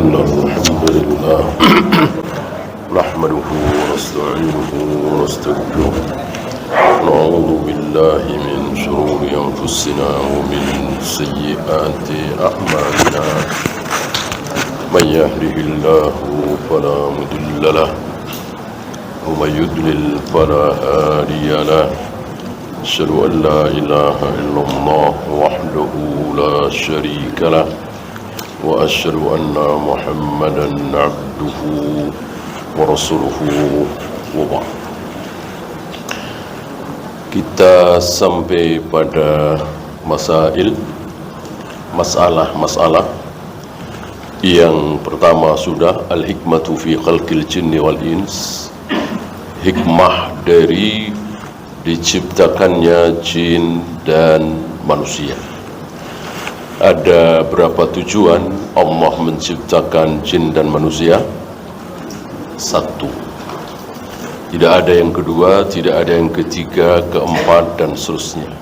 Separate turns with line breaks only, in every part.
إن الحمد لله نحمده ونستعينه ونستغفره ونعوذ بالله من شرور أنفسنا ومن سيئات أعمالنا من يهده الله فلا مضل له ومن يضلل فلا هادي له أشهد أن لا إله إلا الله وحده لا شريك له وأشهد أن محمدا عبده ورسوله وبعد. Kita sampai pada masalah yang pertama sudah al-hikmatu fi khalqil jinni wal ins, hikmah dari diciptakannya jin dan manusia. Ada berapa tujuan Allah menciptakan jin dan manusia? Satu. Tidak ada yang kedua, tidak ada yang ketiga, keempat, dan seterusnya.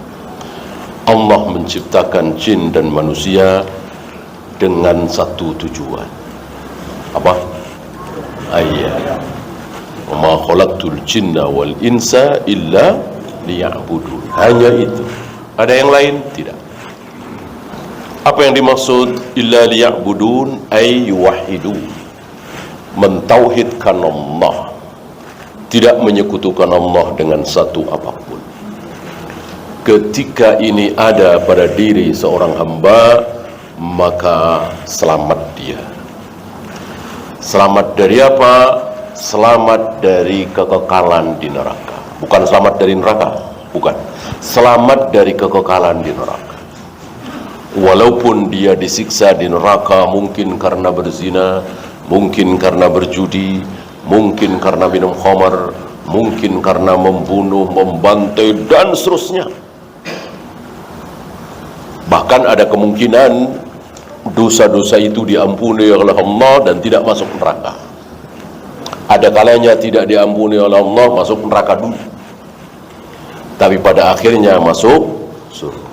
Allah menciptakan jin dan manusia dengan satu tujuan. Apa? Ayat. Wa ma khalaqtul jinna wal insa illa liya'budun. Hanya itu. Ada yang lain? Tidak. Apa yang dimaksud illa liya'budun? Ay yuwahhidun, mentauhidkan Allah, tidak menyekutukan Allah dengan satu apapun. Ketika ini ada pada diri seorang hamba, maka selamat dia. Selamat dari apa? Selamat dari kekekalan di neraka. Bukan selamat dari neraka, bukan. Selamat dari kekekalan di neraka. Walaupun dia disiksa di neraka, mungkin karena berzina, mungkin karena berjudi, mungkin karena minum khamar, mungkin karena membunuh, membantai, dan seterusnya. Bahkan ada kemungkinan dosa-dosa itu diampuni oleh Allah dan tidak masuk neraka. Ada kalanya tidak diampuni oleh Allah, masuk neraka dulu, tapi pada akhirnya masuk surga.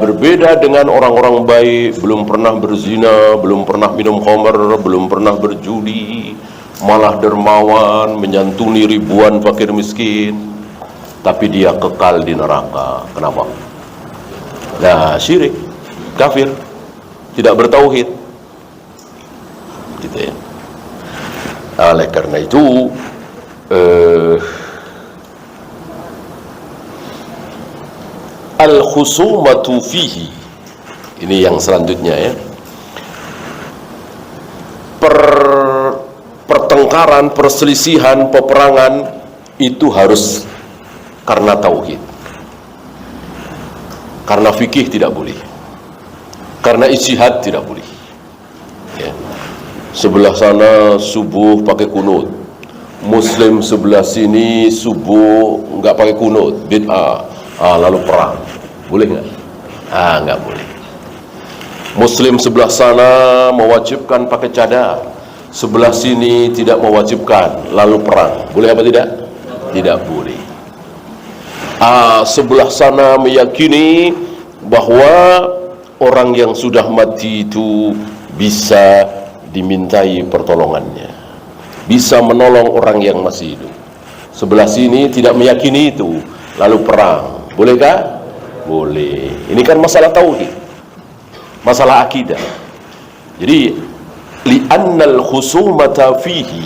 Berbeda dengan orang-orang baik, belum pernah berzina, belum pernah minum khamar, belum pernah berjudi, malah dermawan, menyantuni ribuan fakir miskin, tapi dia kekal di neraka. Kenapa? Nah, syirik, kafir, tidak bertauhid, gitu ya. Oleh karena itu al-khusumatu fihi, ini yang selanjutnya ya, pertengkaran, perselisihan, peperangan itu harus karena tauhid. Karena fikih tidak boleh, karena ijtihad tidak boleh ya. Sebelah sana subuh pakai kunut, muslim sebelah sini subuh enggak pakai kunut, bid'ah. Lalu perang, boleh nggak? Nggak boleh. Muslim sebelah sana mewajibkan pakai cadar, sebelah sini tidak mewajibkan, lalu perang, boleh apa tidak? Tidak boleh. Sebelah sana meyakini bahwa orang yang sudah mati itu bisa dimintai pertolongannya, bisa menolong orang yang masih hidup. Sebelah sini tidak meyakini itu, lalu perang, bolehkah? Boleh. Ini kan masalah tauhid, masalah akidah. Jadi li'annal khusumata fihi,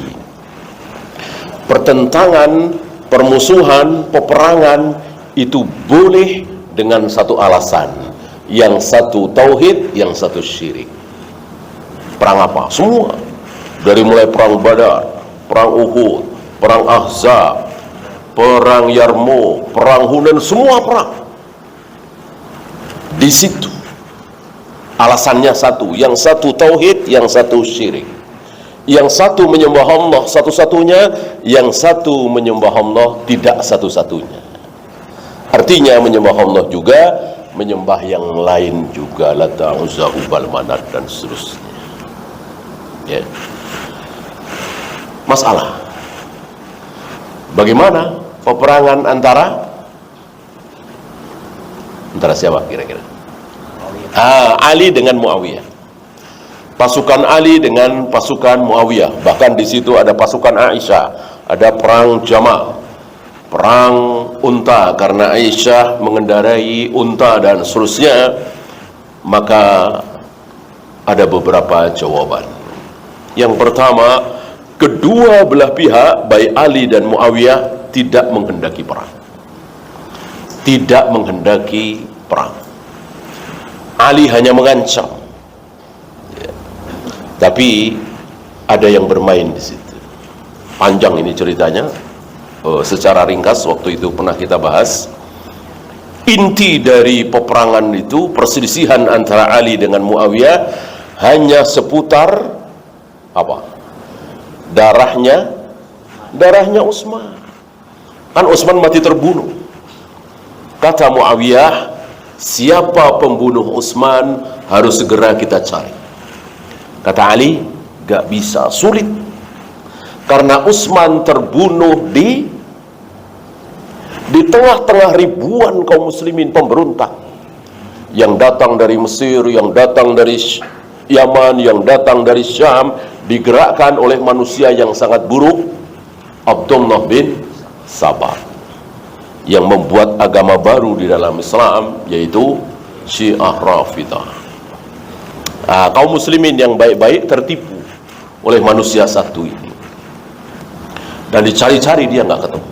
pertentangan, permusuhan, peperangan itu boleh dengan satu alasan, yang satu tauhid, yang satu syirik. Perang apa? Semua, dari mulai perang Badar, perang Uhud, perang Ahzab, perang Yarmouk, perang Hunain, semua perang. Di situ alasannya satu, yang satu tauhid, yang satu syirik. Yang satu menyembah Allah satu-satunya, yang satu menyembah Allah tidak satu-satunya. Artinya menyembah Allah juga, menyembah yang lain juga, Lata, Uzza, Hubal, Manat, dan seterusnya ya. Masalah bagaimana peperangan antara siapa kira-kira? Ali dengan Muawiyah. pasukan Ali dengan pasukan Muawiyah. Bahkan di situ ada pasukan Aisyah, ada perang Jamal, perang unta karena Aisyah mengendarai unta dan seterusnya. Maka ada beberapa jawaban. Yang pertama, kedua belah pihak baik Ali dan Muawiyah tidak menghendaki perang. Tidak menghendaki perang. Ali hanya mengancam. Tapi ada yang bermain di situ. Panjang ini ceritanya. Secara ringkas waktu itu pernah kita bahas. Inti dari peperangan itu, perselisihan antara Ali dengan Muawiyah hanya seputar apa? Darahnya Utsman. Kan Utsman mati terbunuh. Kata Muawiyah, siapa pembunuh Utsman harus segera kita cari. Kata Ali, gak bisa, sulit. Karena Utsman terbunuh di tengah-tengah ribuan kaum muslimin pemberontak yang datang dari Mesir, yang datang dari Yaman, yang datang dari Syam, digerakkan oleh manusia yang sangat buruk, Abdullah bin Sabah, yang membuat agama baru di dalam Islam, yaitu Syiah Rafidah. Kaum muslimin yang baik-baik tertipu oleh manusia satu ini, dan dicari-cari dia nggak ketemu.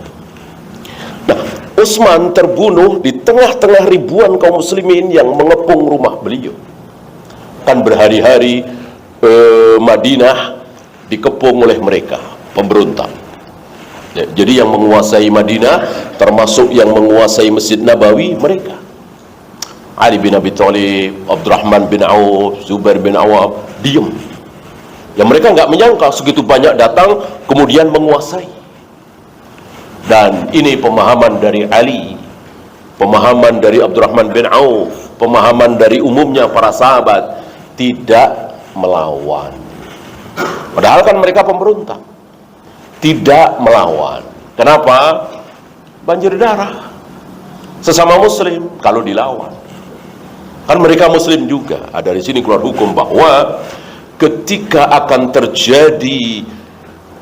Nah, Utsman terbunuh di tengah-tengah ribuan kaum muslimin yang mengepung rumah beliau. Kan berhari-hari Madinah dikepung oleh mereka, pemberontak. Jadi yang menguasai Madinah, termasuk yang menguasai Masjid Nabawi, mereka. Ali bin Abi Thalib, Abdurrahman bin Auf, Zubair bin Awam, diam. Yang mereka nggak menyangka segitu banyak datang, kemudian menguasai. Dan ini pemahaman dari Ali, pemahaman dari Abdurrahman bin Auf, pemahaman dari umumnya para sahabat, tidak melawan. Padahal kan mereka pemberontak. Tidak melawan. Kenapa? Banjir darah. Sesama muslim kalau dilawan. Kan mereka muslim juga. Dari sini keluar hukum bahwa ketika akan terjadi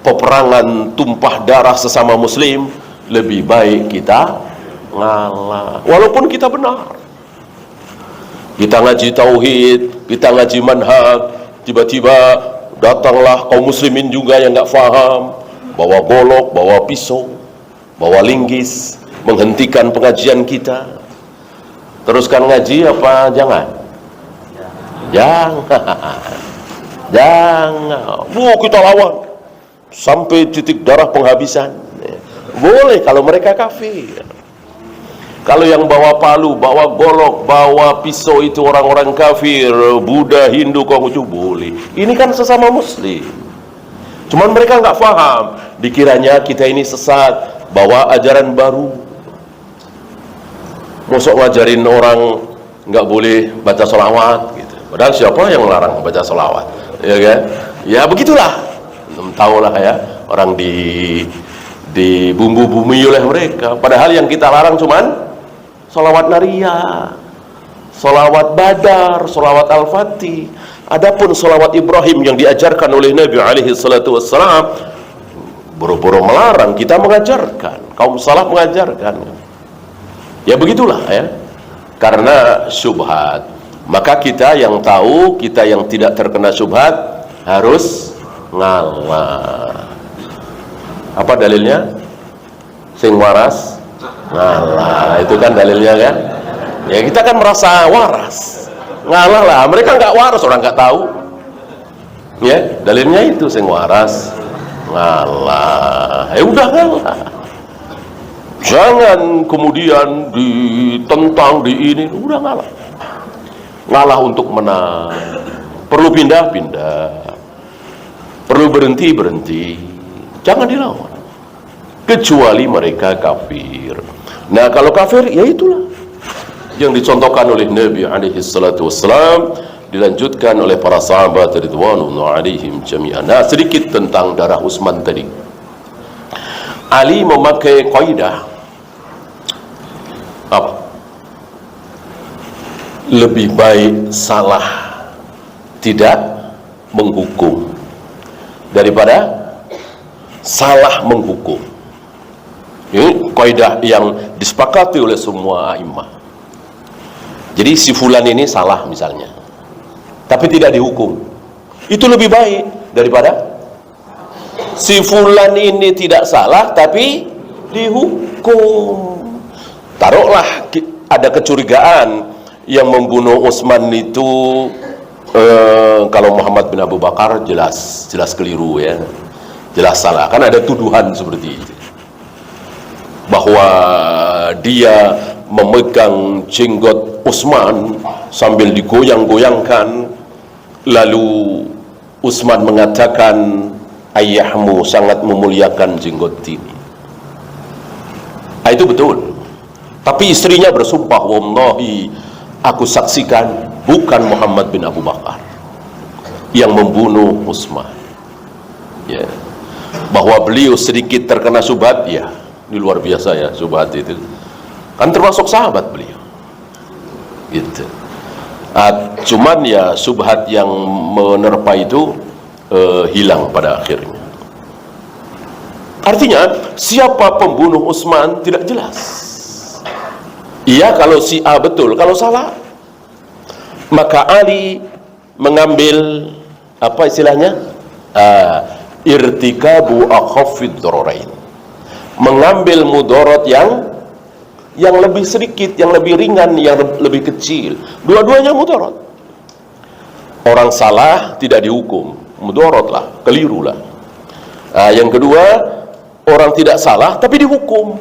peperangan tumpah darah sesama muslim, lebih baik kita ngalah. Walaupun kita benar. Kita ngaji tauhid, kita ngaji manhaj, tiba-tiba datanglah kaum muslimin juga yang nggak faham, bawa golok, bawa pisau, bawa linggis, menghentikan pengajian kita. Teruskan ngaji apa jangan? Jangan. Kita lawan sampai titik darah penghabisan. Boleh kalau mereka kafir. Kalau yang bawa palu, bawa golok, bawa pisau itu orang-orang kafir, Buddha, Hindu, Konghucu, boleh. Ini kan sesama muslim. Cuman mereka nggak paham, dikiranya kita ini sesat, bawa ajaran baru. Mosok ngajarin orang nggak boleh baca sholawat gitu. Padahal siapa yang melarang baca sholawat? Ya kan? Ya begitulah. Tahulah ya, orang di bumbu-bumi oleh mereka. Padahal yang kita larang cuman sholawat naria, sholawat badar, sholawat al-fatih. Adapun sholawat Ibrahim yang diajarkan oleh Nabi alaihi salatu wassalam, boro-boro melarang, kita mengajarkan, kaum salaf mengajarkan. Ya begitulah ya, karena syubhat. Maka kita yang tahu, kita yang tidak terkena syubhat harus ngalah. Apa dalilnya? Sing waras ngalah, itu kan dalilnya kan. Ya kita kan merasa waras, ngalah lah. Mereka nggak waras, orang nggak tahu. Ya dalilnya itu sing waras ngalah. Ya udah ngalah. Jangan kemudian ditentang di ini, udah ngalah. Ngalah untuk menang. Perlu pindah-pindah, perlu berhenti. Jangan dilawan. Kecuali mereka kafir. Nah kalau kafir, ya itulah yang dicontohkan oleh Nabi alaihi salatu wassalam, dilanjutkan oleh para sahabat ridwanullah alaihim jami'an. Nah sedikit tentang darah Utsman tadi. Ali memakai kaidah apa? Lebih baik salah tidak menghukum daripada salah menghukum. Ini kaidah yang disepakati oleh semua a'imah. Jadi si fulan ini salah misalnya, tapi tidak dihukum, itu lebih baik daripada si fulan ini tidak salah tapi dihukum. Taruhlah ada kecurigaan yang membunuh Utsman itu kalau Muhammad bin Abu Bakar jelas keliru ya, jelas salah, kan ada tuduhan seperti itu bahwa dia memegang jenggot Utsman sambil digoyang-goyangkan, lalu Utsman mengatakan ayahmu sangat memuliakan jenggot ini. Itu betul, tapi istrinya bersumpah, wallahi aku saksikan bukan Muhammad bin Abu Bakar yang membunuh Utsman ya. Bahwa beliau sedikit terkena syubhat, ya ini luar biasa ya, syubhat itu kan termasuk sahabat beliau gitu. Cuman ya syubhat yang menerpa itu hilang pada akhirnya. Artinya siapa pembunuh Utsman tidak jelas. Iya kalau si A betul, kalau salah maka Ali mengambil apa istilahnya, irtikabu akhafid dararain, mengambil mudarat yang lebih sedikit, yang lebih ringan, yang lebih kecil. Dua-duanya mudarat. Orang salah tidak dihukum, mudarat lah, keliru lah. Yang kedua, orang tidak salah tapi dihukum,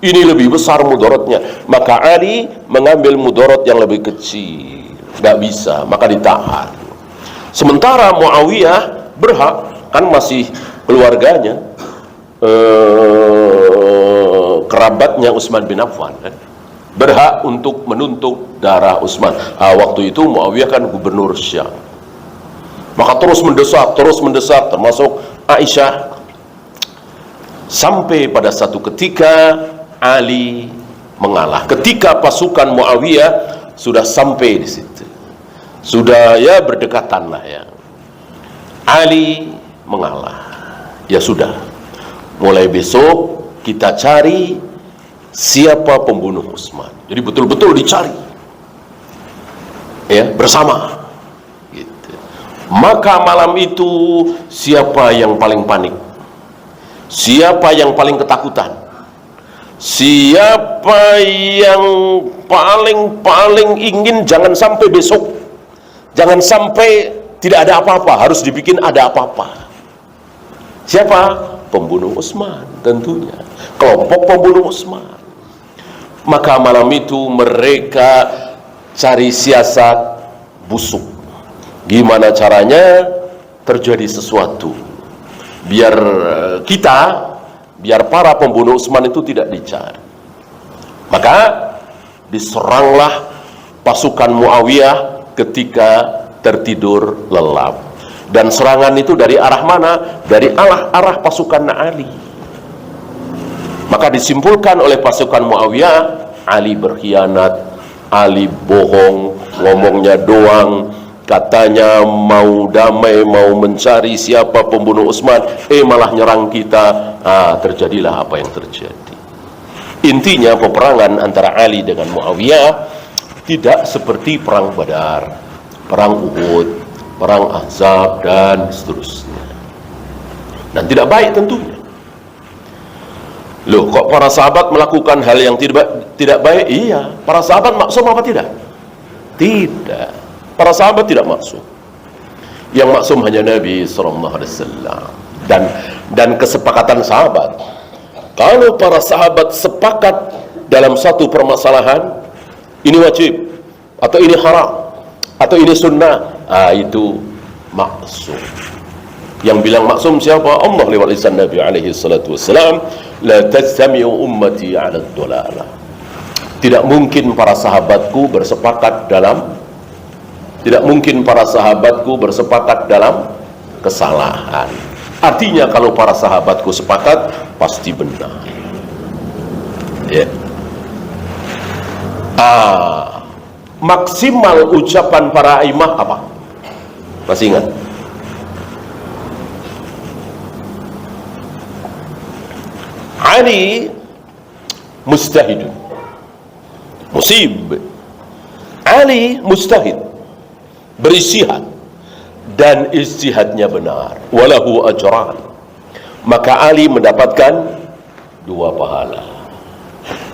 ini lebih besar mudaratnya. Maka Ali mengambil mudarat yang lebih kecil, nggak bisa, maka ditahan. Sementara Muawiyah berhak, kan masih keluarganya, kerabatnya Utsman bin Affan kan? Berhak untuk menuntut darah Utsman. Waktu itu Muawiyah kan gubernur Syam, maka terus mendesak, termasuk Aisyah, sampai pada satu ketika Ali mengalah. Ketika pasukan Muawiyah sudah sampai di situ, sudah ya berdekatan lah ya, Ali mengalah. Ya sudah, mulai besok kita cari siapa pembunuh Utsman. Jadi betul-betul dicari ya, bersama gitu. Maka malam itu siapa yang paling panik, siapa yang paling ketakutan, siapa yang paling ingin jangan sampai besok, jangan sampai tidak ada apa-apa, harus dibikin ada apa-apa. Siapa? Pembunuh Utsman tentunya, kelompok pembunuh Utsman. Maka malam itu mereka cari siasat busuk, gimana caranya terjadi sesuatu biar biar para pembunuh Utsman itu tidak dicari. Maka diseranglah pasukan Muawiyah ketika tertidur lelap. Dan serangan itu dari arah mana? Dari arah pasukan Ali. Maka disimpulkan oleh pasukan Muawiyah, Ali berkhianat, Ali bohong, ngomongnya doang, katanya mau damai, mau mencari siapa pembunuh Utsman, malah nyerang kita. Terjadilah apa yang terjadi. Intinya peperangan antara Ali dengan Muawiyah tidak seperti perang Badar, perang Uhud, perang Ahzab dan seterusnya, dan tidak baik tentunya. Loh, kok para sahabat melakukan hal yang tidak baik? Iya, para sahabat maksum apa tidak? Tidak, para sahabat tidak maksum. Yang maksum hanya Nabi SAW dan kesepakatan sahabat. Kalau para sahabat sepakat dalam satu permasalahan, ini wajib atau ini haram atau ini sunnah, itu maksum. Yang bilang maksum siapa? Allah lewat lisan Nabi alaihi salatu wassalam, la tajtami'u ummati 'ala ad-dhalalah. Tidak mungkin para sahabatku bersepakat dalam kesalahan. Artinya kalau para sahabatku sepakat pasti benar. Ya. Maksimal ucapan para imam apa? Masih ingat? Ali mustahidun, musib. Ali mustahid, beristihad, dan istihadnya benar. Walahu ajran, maka Ali mendapatkan 2 pahala.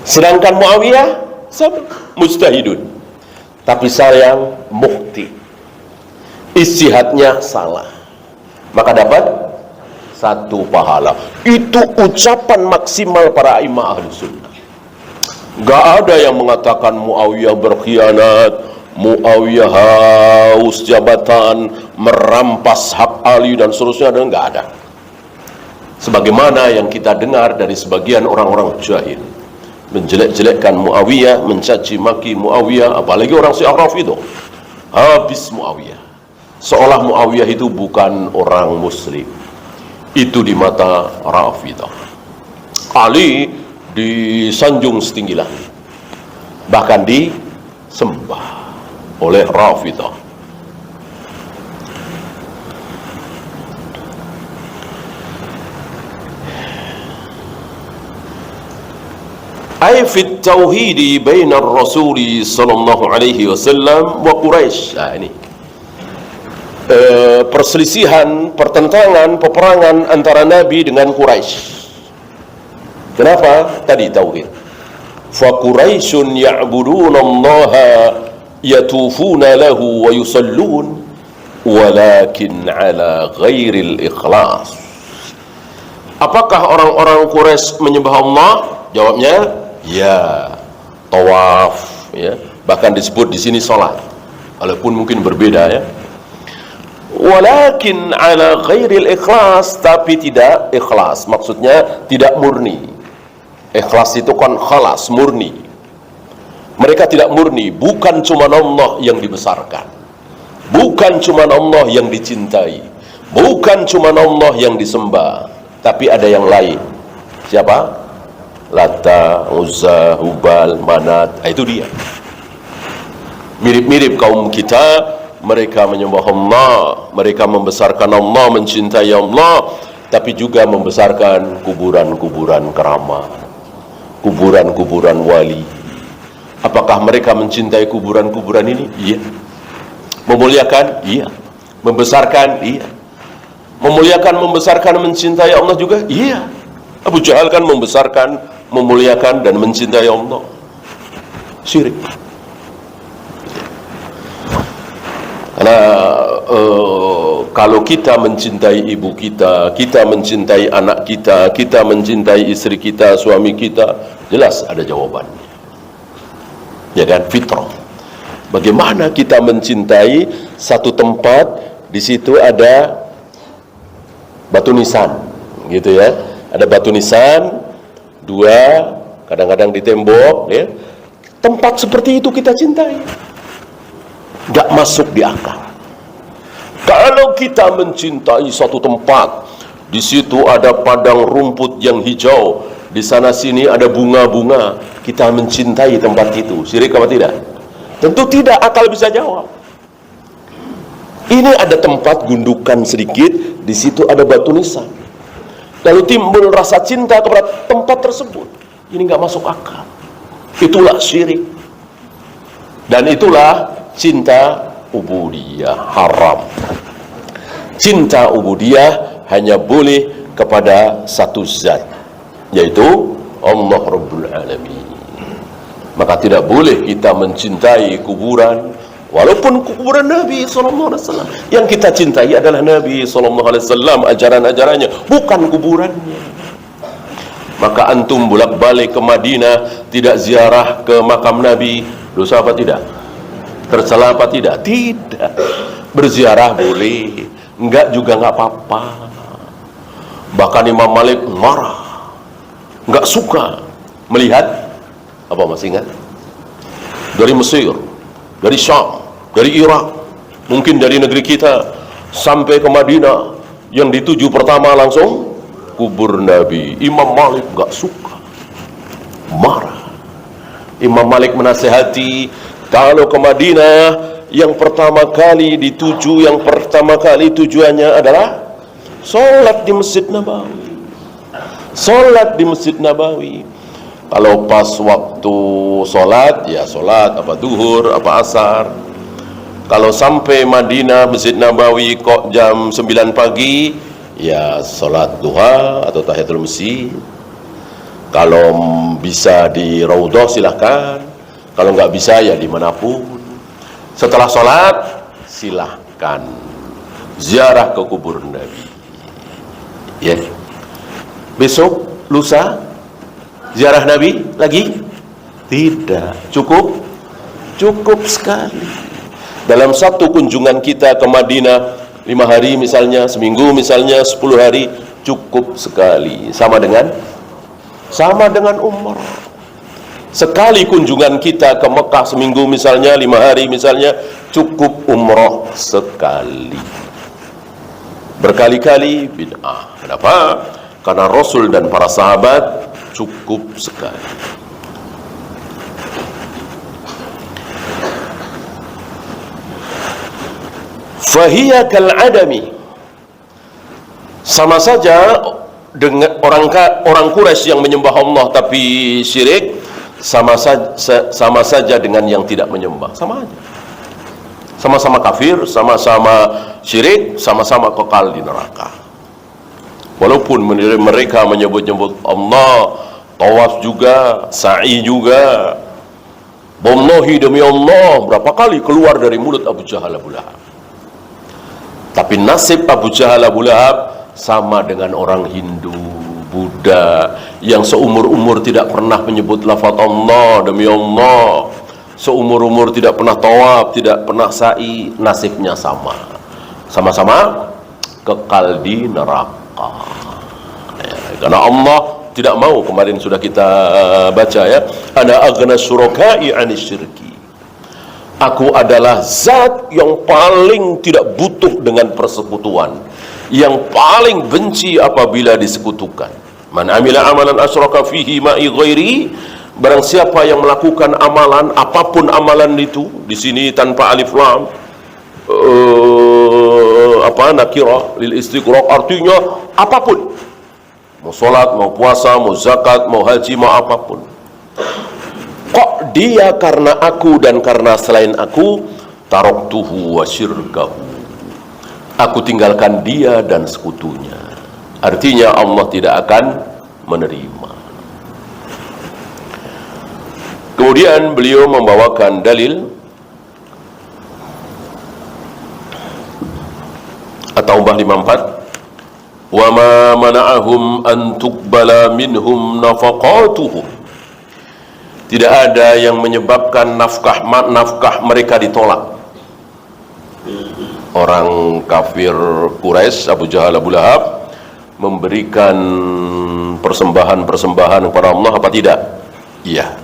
Sedangkan Muawiyah sama, mustahidun, tapi sayang mukhti, istihadnya salah, maka dapat 1 pahala. Itu ucapan maksimal para imam ahli sunnah. Gak ada yang mengatakan Muawiyah berkhianat, Muawiyah haus jabatan, merampas hak Ali dan seterusnya, dan gak ada. Sebagaimana yang kita dengar dari sebagian orang-orang jahil, menjelek-jelekkan Muawiyah, mencaci maki Muawiyah, apalagi orang Syiah Rafidhah, habis Muawiyah, seolah Muawiyah itu bukan orang muslim. Itu di mata Rafidhah. Ali disanjung setinggi langit, bahkan disembah oleh Rafidhah. Ay fi tauhidi baina ar-rasul sallallahu alaihi wasallam wa Quraisy. Ini perselisihan, pertentangan, peperangan antara Nabi dengan Quraisy. Kenapa? Tadi tauhid. Fa Quraisyun ya'buduna Allah yatufuna lahu wa yusallun walakin ala ghairil ikhlas. Apakah orang-orang Quraisy menyembah Allah? Jawabnya ya, tawaf, ya, bahkan disebut di sini salat, walaupun mungkin berbeda, ya. Walakin ala ghairil ikhlas, tapi tidak ikhlas, maksudnya tidak murni. Ikhlas itu kan khalas, murni. Mereka tidak murni, bukan cuma Allah yang dibesarkan, bukan cuma Allah yang dicintai, bukan cuma Allah yang disembah, tapi ada yang lain. Siapa? Lata, Uzza, Hubal, Manat. Itu dia. Mirip-mirip kaum kita. Mereka menyembah Allah, mereka membesarkan Allah, mencintai Allah, tapi juga membesarkan kuburan-kuburan keramat, kuburan-kuburan wali. Apakah mereka mencintai kuburan-kuburan ini? Iya. Memuliakan? Iya. Membesarkan? Iya. Memuliakan, membesarkan, mencintai Allah juga? Iya. Abu Jahal kan membesarkan, memuliakan, dan mencintai Allah. Syirik. Karena kalau kita mencintai ibu kita, kita mencintai anak kita, kita mencintai istri kita, suami kita, jelas ada jawabannya. Ya kan, fitrah. Bagaimana kita mencintai satu tempat, di situ ada batu nisan, gitu ya. Ada batu nisan, 2, kadang-kadang di tembok, ya. Tempat seperti itu kita cintai. Gak masuk di akal. Kalau kita mencintai satu tempat, di situ ada padang rumput yang hijau, di sana sini ada bunga-bunga, kita mencintai tempat itu, syirik apa tidak? Tentu tidak, akal bisa jawab. Ini ada tempat gundukan sedikit, di situ ada batu nisan, lalu timbul rasa cinta kepada tempat tersebut. Ini gak masuk akal. Itulah syirik. Dan itulah cinta ubudiyah haram. Cinta ubudiyah hanya boleh kepada satu zat, yaitu Allah Rabbul Alamin. Maka tidak boleh kita mencintai kuburan, walaupun kuburan Nabi SAW. Yang kita cintai adalah Nabi SAW, ajaran-ajarannya, bukan kuburannya. Maka antum bolak-balik ke Madinah, tidak ziarah ke makam Nabi, dosa apa tidak? Tercela apa tidak? Tidak. Berziarah boleh, enggak juga enggak apa-apa. Bahkan Imam Malik marah, enggak suka melihat, apa masih ingat? Dari Mesir, dari Syam, dari Irak, mungkin dari negeri kita, sampai ke Madinah, yang dituju pertama langsung kubur Nabi. Imam Malik enggak suka, marah. Imam Malik menasihati, kalau ke Madinah, yang pertama kali dituju, yang pertama kali tujuannya adalah sholat di Masjid Nabawi. Solat di Masjid Nabawi. Kalau pas waktu solat, ya solat apa duhur, apa asar. Kalau sampai Madinah Masjid Nabawi kok jam 9 pagi, ya solat duha atau tahiyatul masjid. Kalau bisa di Raudhah silahkan, kalau nggak bisa ya dimanapun. Setelah sholat silahkan ziarah ke kubur Nabi. Ya, besok lusa ziarah Nabi lagi? Tidak, cukup sekali. Dalam satu kunjungan kita ke Madinah 5 hari misalnya, seminggu misalnya, 10 hari, cukup sekali. Sama dengan umrah. Sekali kunjungan kita ke Mekah seminggu misalnya, 5 hari misalnya, cukup umrah sekali. Berkali-kali bid'ah. Kenapa? Karena Rasul dan para sahabat cukup sekali. Fahiya kal'adami, sama saja dengan orang Quraisy yang menyembah Allah tapi syirik, sama saja dengan yang tidak menyembah, sama aja. Sama-sama kafir, sama-sama syirik, sama-sama kekal di neraka. Walaupun mereka menyebut-nyebut Allah, tawaf juga, sa'i juga. Wallahi demi Allah, berapa kali keluar dari mulut Abu Jahal Abu Lahab. Tapi nasib Abu Jahal Abu Lahab sama dengan orang Hindu, Buddha yang seumur-umur tidak pernah menyebut lafaz Allah demi Allah, seumur-umur tidak pernah tawaf, tidak pernah sa'i, nasibnya sama-sama kekal di neraka. Ya, karena Allah tidak mau, kemarin sudah kita baca ya, ana aghna syuraka'i 'anis syirki. Aku adalah zat yang paling tidak butuh dengan persekutuan, yang paling benci apabila disekutukan. Man amila amalan asyraka fihi ma'i ghairi, barang siapa yang melakukan amalan, apapun amalan itu, di sini tanpa alif lam, nakira lil istiqraq, artinya apapun, mau salat, mau puasa, mau zakat, mau haji, mau apapun. Kok dia karena aku dan karena selain aku, taraktuhu wa syirkahu, aku tinggalkan dia dan sekutunya. Artinya Allah tidak akan menerima. Kemudian beliau membawakan dalil At-Taubah 54, wa ma mana'ahum an tuqbala minhum nafaqatuhum. Tidak ada yang menyebabkan nafkah mereka ditolak. Orang kafir Quraisy, Abu Jahal Abu Lahab, memberikan persembahan kepada Allah apa tidak? Iya,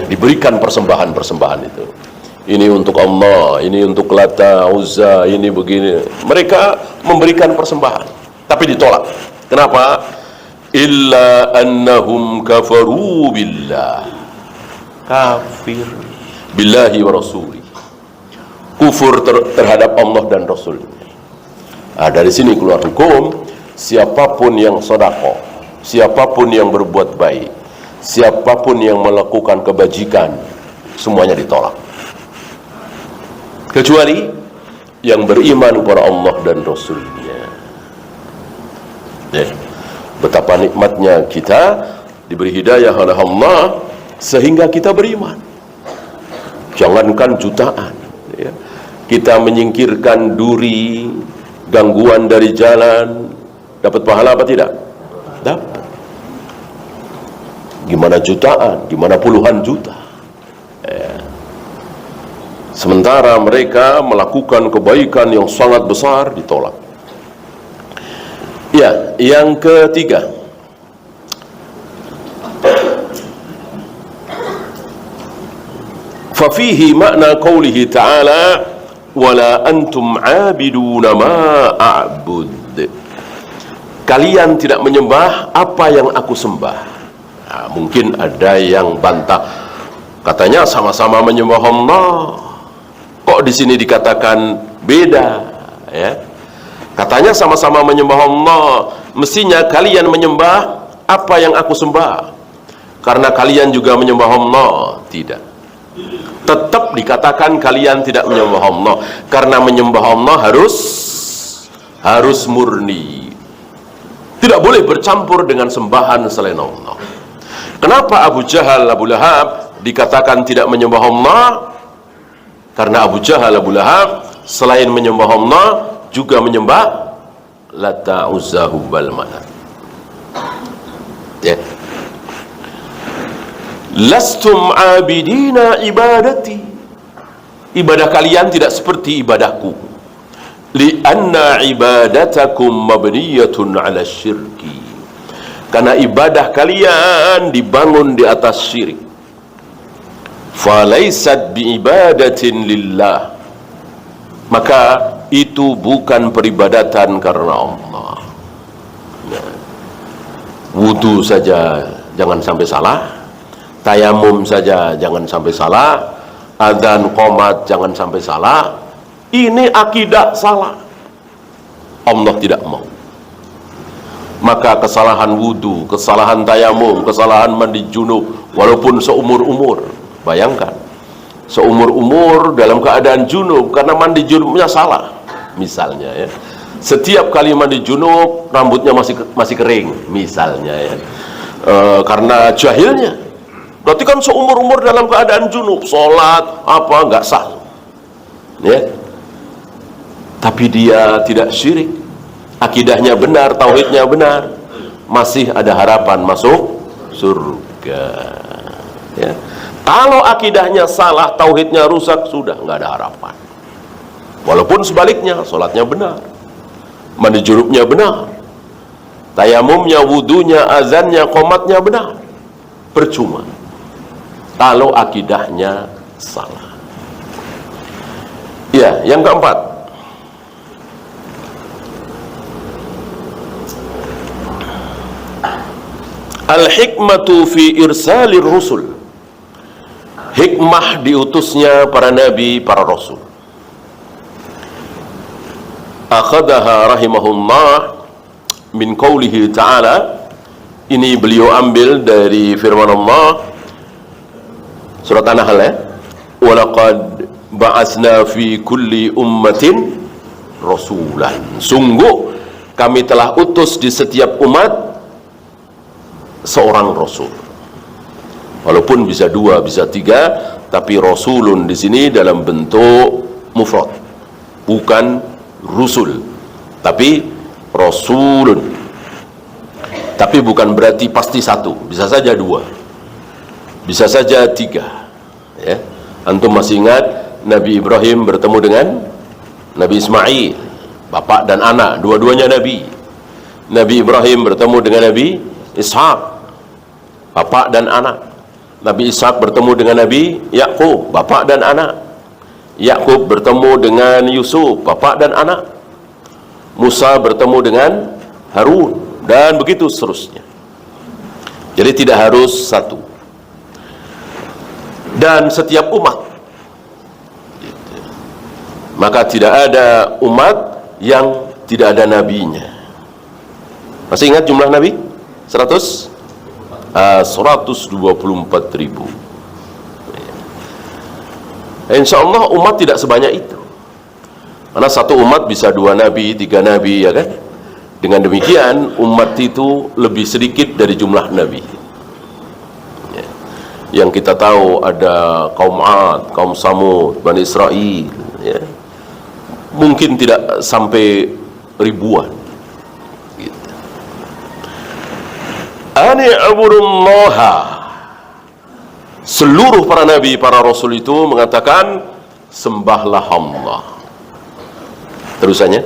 diberikan persembahan itu. Ini untuk Allah, ini untuk Lata, Uzza, ini begini. Mereka memberikan persembahan, tapi ditolak. Kenapa? Illa annahum kafaru billah, kafir billahi wa rasuli, kufur terhadap Allah dan Rasulnya. Dari sini keluar hukum, siapapun yang sedekah, siapapun yang berbuat baik, siapapun yang melakukan kebajikan, semuanya ditolak, kecuali yang beriman kepada Allah dan Rasulnya. Betapa nikmatnya kita diberi hidayah oleh Allah sehingga kita beriman. Jangankan jutaan, ya. Kita menyingkirkan duri, gangguan dari jalan, dapat pahala apa tidak? Dapat. Gimana jutaan, gimana puluhan juta, ya. Sementara mereka melakukan kebaikan yang sangat besar, ditolak. Ya, yang ketiga, fafihi makna qawlihi ta'ala wala antum 'abiduna ma a'bud. Kalian tidak menyembah apa yang aku sembah. Nah, mungkin ada yang bantah, katanya sama-sama menyembah Allah, kok di sini dikatakan beda, ya? Katanya sama-sama menyembah Allah, mestinya kalian menyembah apa yang aku sembah, karena kalian juga menyembah Allah. Tidak, tetap dikatakan kalian tidak menyembah Allah, karena menyembah Allah harus murni, tidak boleh bercampur dengan sembahan selain Allah. Kenapa Abu Jahal, Abu Lahab dikatakan tidak menyembah Allah? Karena Abu Jahal, Abu Lahab selain menyembah Allah juga menyembah Lata, Uzza, Hubal, Manat. Ya. Lastum abidina ibadati, ibadah kalian tidak seperti ibadahku. Lianna ibadatakum mabniyatun ala syirki, karena ibadah kalian dibangun di atas syirik. Falaisat biibadatin lillah, maka itu bukan peribadatan karena Allah. Wudu saja jangan sampai salah, tayamum saja jangan sampai salah, adzan qomat jangan sampai salah. Ini akidah salah, Allah tidak mau. Maka kesalahan wudu, kesalahan tayamum, kesalahan mandi junub, walaupun seumur-umur, bayangkan seumur-umur dalam keadaan junub karena mandi junubnya salah, misalnya ya, setiap kali mandi junub rambutnya masih kering, misalnya ya, karena jahilnya, berarti kan seumur-umur dalam keadaan junub, sholat apa nggak sah, ya. Tapi dia tidak syirik, akidahnya benar, tauhidnya benar, masih ada harapan masuk surga, ya. Kalau akidahnya salah, tauhidnya rusak, sudah nggak ada harapan. Walaupun sebaliknya, sholatnya benar, mandi junubnya benar, tayamumnya, wudunya, azannya, qomatnya benar, percuma kalau akidahnya salah. Ya, yang keempat, al-hikmatu fi irsalir rusul, hikmah diutusnya para nabi, para rasul. Akhadaha rahimahullah min qawlihi ta'ala, ini beliau ambil dari firman Allah surat An-Nahl ya, walaqad ba'asna fi kulli ummatin rasulan, sungguh kami telah utus di setiap umat seorang rasul. Walaupun bisa dua, bisa tiga, tapi rasulun di sini dalam bentuk mufrad, bukan rusul, tapi rasulun. Tapi bukan berarti pasti satu, bisa saja dua, bisa saja tiga, ya. Antum masih ingat Nabi Ibrahim bertemu dengan Nabi Ismail, bapak dan anak, dua-duanya nabi. Nabi Ibrahim bertemu dengan Nabi Ishak, bapak dan anak. Nabi Ishak bertemu dengan Nabi Yakub, bapak dan anak. Yakub bertemu dengan Yusuf, bapak dan anak. Musa bertemu dengan Harun, dan begitu seterusnya. Jadi tidak harus satu. Dan setiap umat, maka tidak ada umat yang tidak ada nabinya. Masih ingat jumlah nabi? 124.000. Insya Allah umat tidak sebanyak itu, karena satu umat bisa 2 nabi, 3 nabi, ya kan. Dengan demikian umat itu lebih sedikit dari jumlah nabi, ya. Yang kita tahu ada kaum Ad, kaum Samud, Bani Israel, ya. Mungkin tidak sampai ribuan. Ani abudullaha, seluruh para nabi, para rasul itu mengatakan sembahlah Allah. Terusannya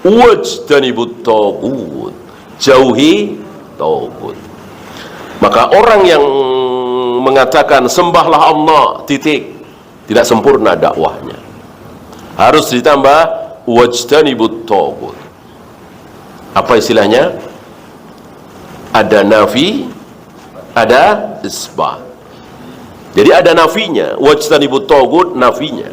wajtanibut taghut, jauhi taghut. Maka orang yang mengatakan sembahlah Allah titik, tidak sempurna dakwahnya. Harus ditambah wajtanibut taghut. Apa istilahnya? Ada nafi, ada isbat. Jadi ada nafinya, wajtanibut taghut, nafinya.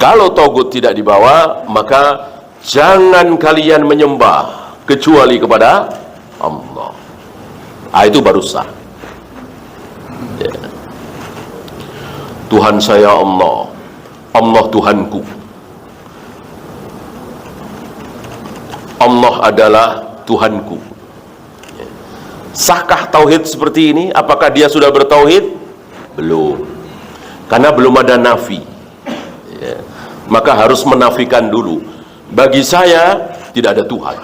Kalau taghut tidak dibawa, maka jangan kalian menyembah kecuali kepada Allah. Itu baru sah. Ya. Tuhan saya Allah, Allah Tuhanku. Allah adalah Tuhanku. Ya. Sahkah tauhid seperti ini? Apakah dia sudah bertauhid? Belum. Karena belum ada nafi. Ya. Maka harus menafikan dulu. Bagi saya tidak ada Tuhan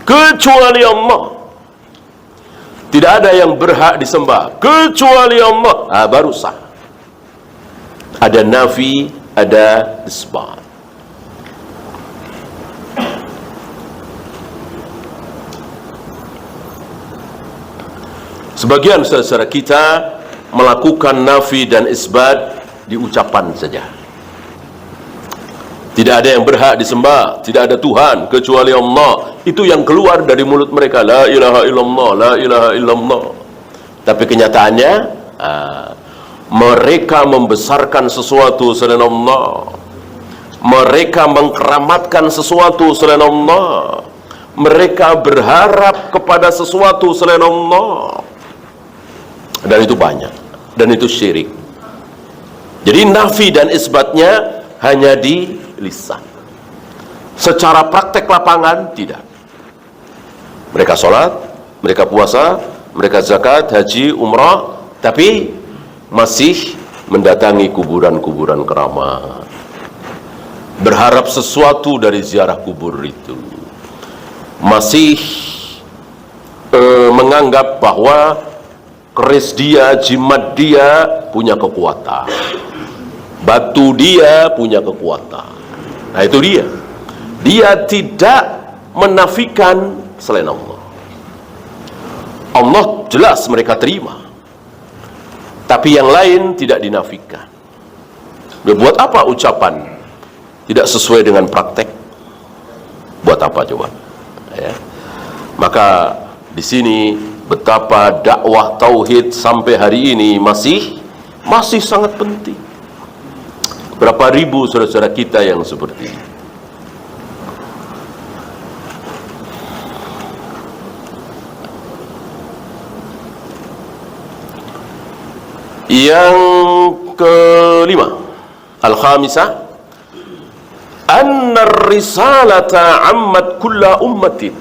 kecuali Allah. Tidak ada yang berhak disembah kecuali Allah. Baru sah. Ada nafi, ada isbat. Sebagian saudara kita melakukan nafi dan isbat di ucapan saja. Tidak ada yang berhak disembah, tidak ada Tuhan kecuali Allah. Itu yang keluar dari mulut mereka, la ilaha illallah, la ilaha illallah. Tapi kenyataannya mereka membesarkan sesuatu selain Allah. Mereka mengkeramatkan sesuatu selain Allah. Mereka berharap kepada sesuatu selain Allah. Dan itu banyak. Dan itu syirik. Jadi nafi dan isbatnya hanya di lisan. Secara praktek lapangan tidak. Mereka sholat, mereka puasa, mereka zakat, haji, umrah, tapi masih mendatangi kuburan-kuburan keramat, berharap sesuatu dari ziarah kubur itu, masih menganggap bahwa keris dia, jimat dia punya kekuatan, batu dia punya kekuatan. Nah itu dia tidak menafikan selain Allah. Allah jelas mereka terima, tapi yang lain tidak dinafikan. Buat apa ucapan tidak sesuai dengan praktek? Buat apa coba? Ya. Maka di sini betapa dakwah tauhid sampai hari ini masih sangat penting. Berapa ribu saudara-saudara kita yang seperti ini. Yang kelima, al-khamisah, anna risalata ammat kulla ummatin.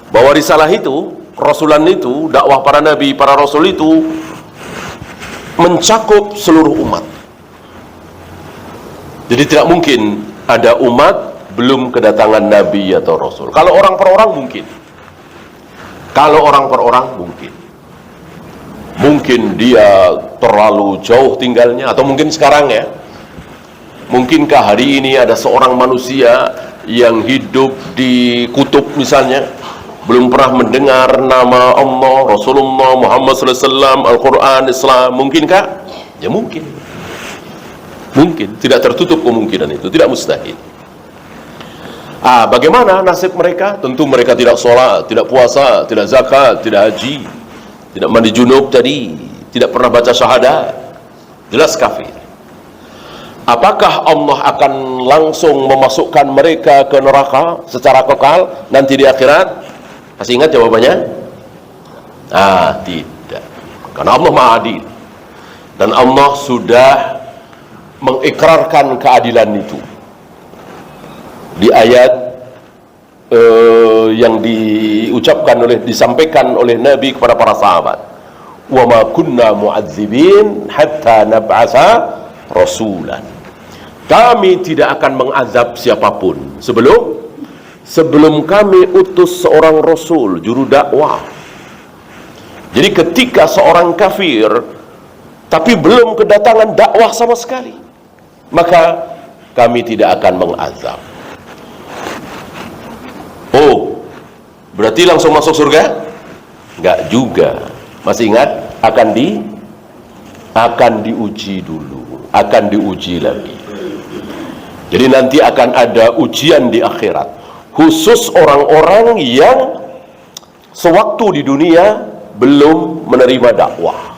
Bahwa risalah itu, rasulan itu, dakwah para nabi, para rasul itu mencakup seluruh umat. Jadi tidak mungkin ada umat belum kedatangan nabi atau rasul. Kalau orang per orang mungkin. Kalau orang per orang mungkin. Mungkin dia terlalu jauh tinggalnya, atau mungkin sekarang ya. Mungkinkah hari ini ada seorang manusia yang hidup di kutub misalnya, belum pernah mendengar nama Allah, Rasulullah, Muhammad SAW, Al-Quran, Islam? Mungkinkah? Ya mungkin. Mungkin, tidak tertutup kemungkinan itu, tidak mustahil. Bagaimana nasib mereka? Tentu mereka tidak sholat, tidak puasa, tidak zakat, tidak haji, tidak mandi junub tadi, tidak pernah baca syahadat, jelas kafir. Apakah Allah akan langsung memasukkan mereka ke neraka secara kekal nanti di akhirat? Masih ingat jawabannya? Tidak. Karena Allah Maha Adil. Dan Allah sudah mengikrarkan keadilan itu. Di ayat yang disampaikan oleh Nabi kepada para sahabat. Wa ma kunna mu'adzibin hatta nab'atha rasulan. Kami tidak akan mengazab siapapun sebelum kami utus seorang rasul, juru dakwah. Jadi ketika seorang kafir tapi belum kedatangan dakwah sama sekali, maka kami tidak akan mengazab. Berarti langsung masuk surga? Enggak juga. Masih ingat? Akan diuji dulu, akan diuji lagi. Jadi nanti akan ada ujian di akhirat, khusus orang-orang yang sewaktu di dunia belum menerima dakwah,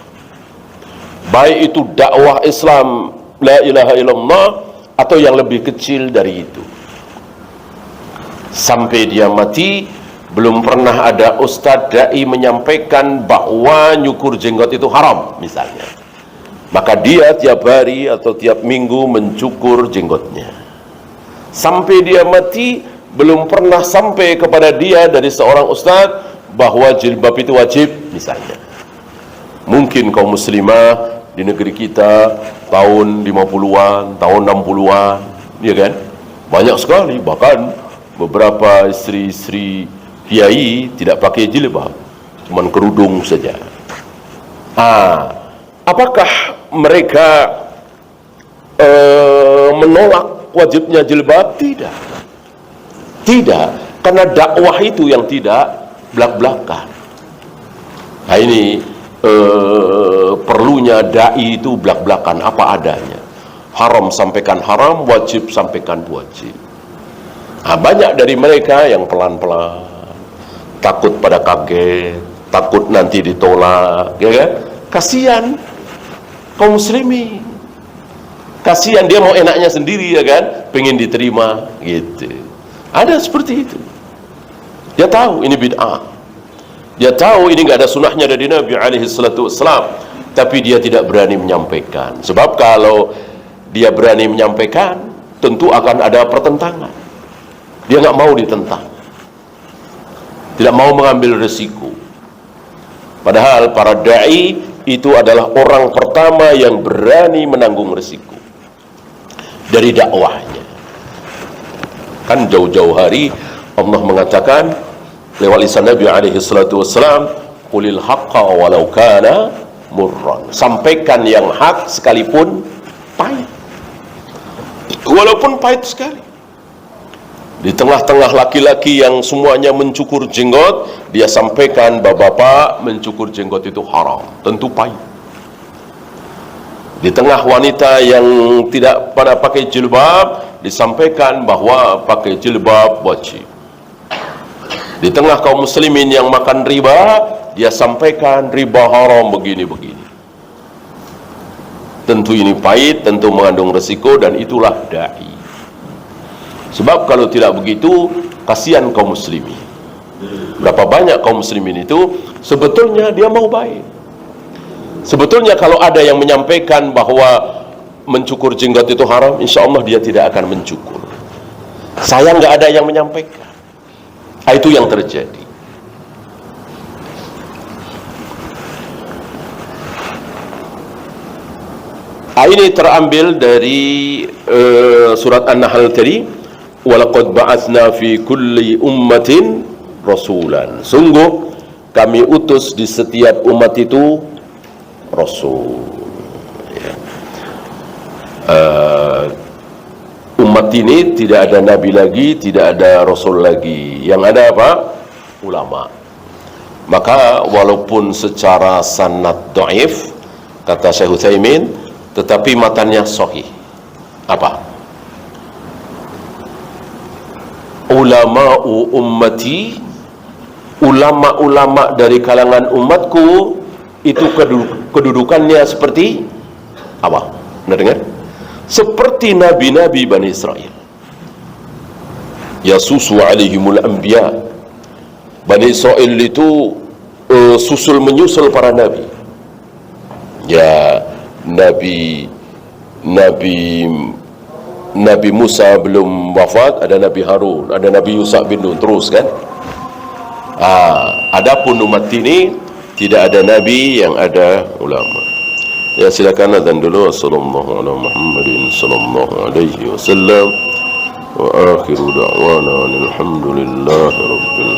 baik itu dakwah Islam la ilaha illallah atau yang lebih kecil dari itu. Sampai dia mati, belum pernah ada ustadz dai menyampaikan bahwa nyukur jenggot itu haram misalnya. Maka dia tiap hari atau tiap minggu mencukur jenggotnya. Sampai dia mati, belum pernah sampai kepada dia dari seorang ustadz bahwa jilbab itu wajib misalnya. Mungkin kaum muslimah di negeri kita tahun 50-an, tahun 60-an, ya kan? Banyak sekali, bahkan beberapa istri-istri kiai tidak pakai jilbab, cuman kerudung saja. Apakah mereka menolak wajibnya jilbab? Tidak, karena dakwah itu yang tidak belak-belakan. Nah ini perlunya dai itu belak-belakan apa adanya. Haram sampaikan haram, wajib sampaikan wajib. Banyak dari mereka yang pelan-pelan, takut pada kaget, takut nanti ditolak, ya kan? Kasihan kaum muslimin, kasihan dia mau enaknya sendiri, ya kan? Pengen diterima, gitu. Ada seperti itu. Dia tahu ini bid'ah, dia tahu ini nggak ada sunnahnya dari Nabi alaihi salatu wassalam, tapi dia tidak berani menyampaikan. Sebab kalau dia berani menyampaikan, tentu akan ada pertentangan. Dia nggak mau ditentang, tidak mau mengambil resiko. Padahal para dai itu adalah orang pertama yang berani menanggung resiko dari dakwahnya. Kan jauh-jauh hari Allah mengatakan lewat lisan Nabi alaihi salatu wassalam, qulil haqqa walau kana murran. Sampaikan yang hak sekalipun pahit, walaupun pahit sekali. Di tengah-tengah laki-laki yang semuanya mencukur jenggot, dia sampaikan, bapak-bapak, mencukur jenggot itu haram, tentu pahit. Di tengah wanita yang tidak pada pakai jilbab, disampaikan bahwa pakai jilbab wajib. Di tengah kaum muslimin yang makan riba, dia sampaikan riba haram begini-begini. Tentu ini pahit, tentu mengandung resiko, dan itulah dai. Sebab kalau tidak begitu, kasihan kaum muslimin. Berapa banyak kaum muslimin itu sebetulnya dia mau baik. Sebetulnya kalau ada yang menyampaikan bahwa mencukur jenggot itu haram, insya Allah dia tidak akan mencukur. Sayang nggak ada yang menyampaikan. Itu yang terjadi. Ini terambil dari surat An-Nahl tadi. Walaqad ba'atsna fi kulli ummatin rasulan. Sungguh kami utus di setiap umat itu rasul. Umat ini tidak ada nabi lagi, tidak ada rasul lagi. Yang ada apa? Ulama. Maka walaupun secara sanad dhaif, kata Syekh Utsaimin, tetapi matannya sahih. Apa? Ulama'u ummati, ulama-ulama dari kalangan umatku itu kedudukannya seperti apa? Anda dengar? Seperti nabi-nabi Bani Israel. Yasusu alaihimul anbiya. Bani Israel itu susul menyusul para nabi. Ya, Nabi Musa belum wafat, ada Nabi Harun, ada Nabi Yusuf bin Nun, terus kan? Adapun umat ini tidak ada nabi, yang ada ulama. Ya, silakan azan dulu. Sallallahu ala Muhammadin sallallahu alaihi wasallam wa akhiru da'wana alhamdulillahi rabbil